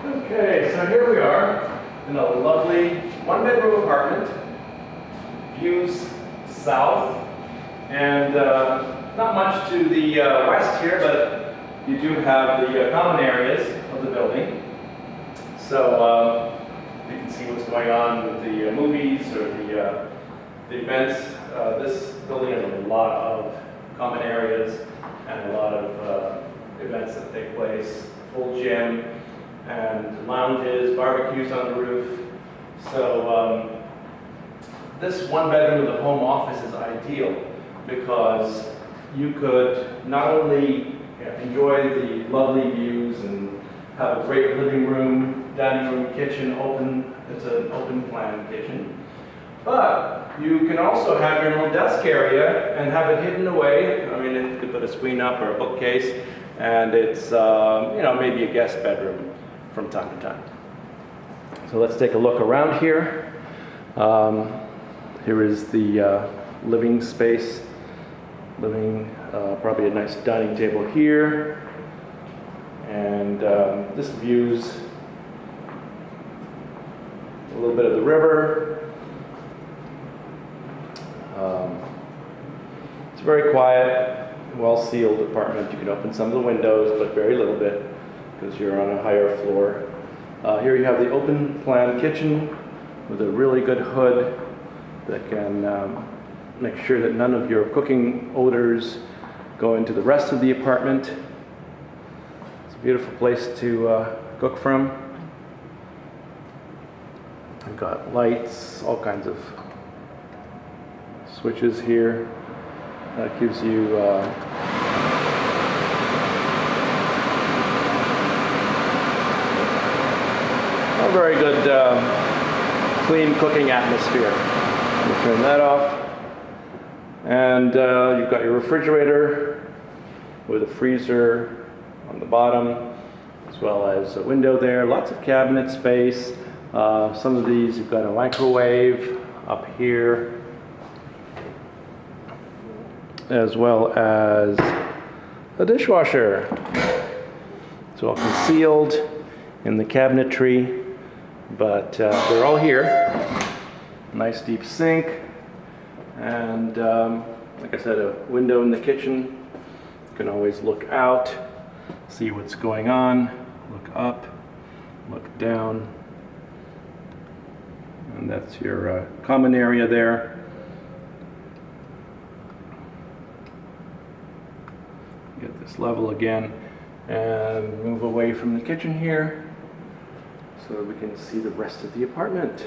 Okay, so here we are in a lovely one-bedroom apartment, views south, and not much to the west here, but you do have the common areas of the building. So you can see what's going on with the movies or the events. This building has a lot of common areas and a lot of events that take place, full gym, and lounges, barbecues on the roof. So this one bedroom with a home office is ideal because you could not only enjoy the lovely views and have a great living room, dining room, kitchen, it's an open plan kitchen, but you can also have your own desk area and have it hidden away. I mean, you could put a screen up or a bookcase, and it's maybe a guest bedroom from time to time. So let's take a look around here. Here is the living space. Probably a nice dining table here. And this views a little bit of the river. It's very quiet, well-sealed apartment. You can open some of the windows, but very little bit, because you're on a higher floor. Here you have the open plan kitchen with a really good hood that can make sure that none of your cooking odors go into the rest of the apartment. It's a beautiful place to cook from. We've got lights, all kinds of switches here. That gives you a very good clean cooking atmosphere. We'll turn that off. And you've got your refrigerator with a freezer on the bottom, as well as a window there. Lots of cabinet space. Some of these, you've got a microwave up here, as well as a dishwasher. It's all concealed in the cabinetry, but they're all here. Nice deep sink, and like I said, a window in the kitchen. You can always look out, see what's going on, look up, look down, and that's your common area there. Get this level again and move away from the kitchen here so that we can see the rest of the apartment.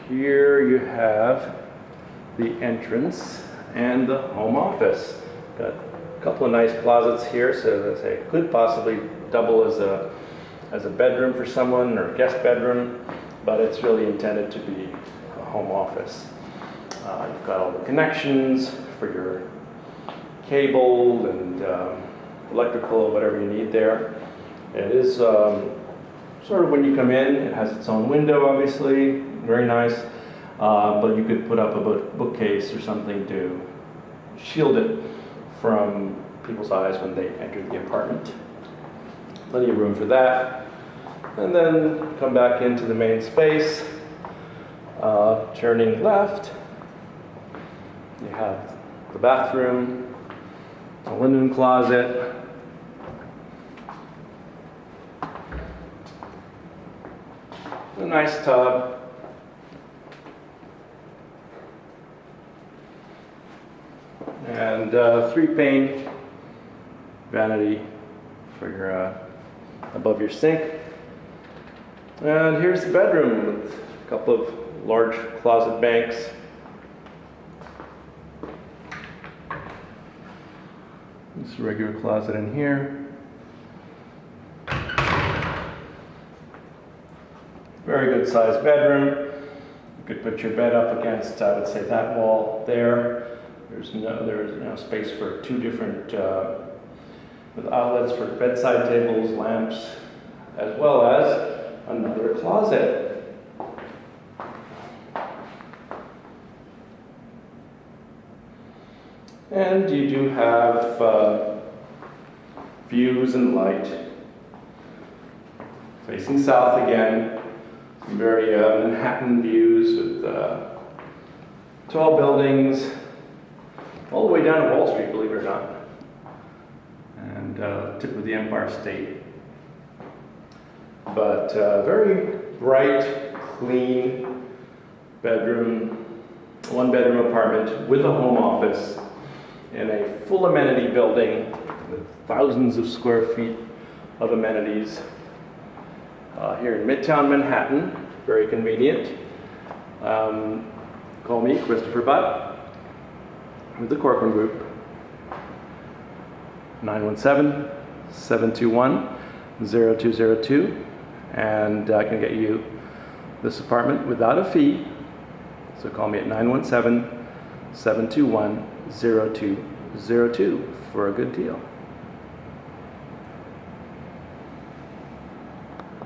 Here you have the entrance and the home office. Got a couple of nice closets here, so that it could possibly double as a bedroom for someone or a guest bedroom, but it's really intended to be a home office. You've got all the connections for your cable and electrical, whatever you need there. It is sort of when you come in, it has its own window, obviously, very nice, but you could put up a bookcase or something to shield it from people's eyes when they enter the apartment. Plenty of room for that. And then come back into the main space. Turning left, you have the bathroom, a linen closet, a nice tub, and 3-pane vanity for your above your sink. And here's the bedroom with a couple of large closet banks. This regular closet in here. Very good sized bedroom. You could put your bed up against, I would say, that wall there. There's no space for 2 different with outlets for bedside tables, lamps, as well as another closet. And you do have views and light. Facing south again. Some very Manhattan views with tall buildings all the way down to Wall Street, believe it or not. And tip of the Empire State. But very bright, clean bedroom, one bedroom apartment with a home office in a full amenity building with thousands of square feet of amenities here in Midtown Manhattan. Very convenient. Call me, Christopher Butt, with the Corcoran Group. 917-721-0202, and I can get you this apartment without a fee. So call me at 917-721-0202 for a good deal.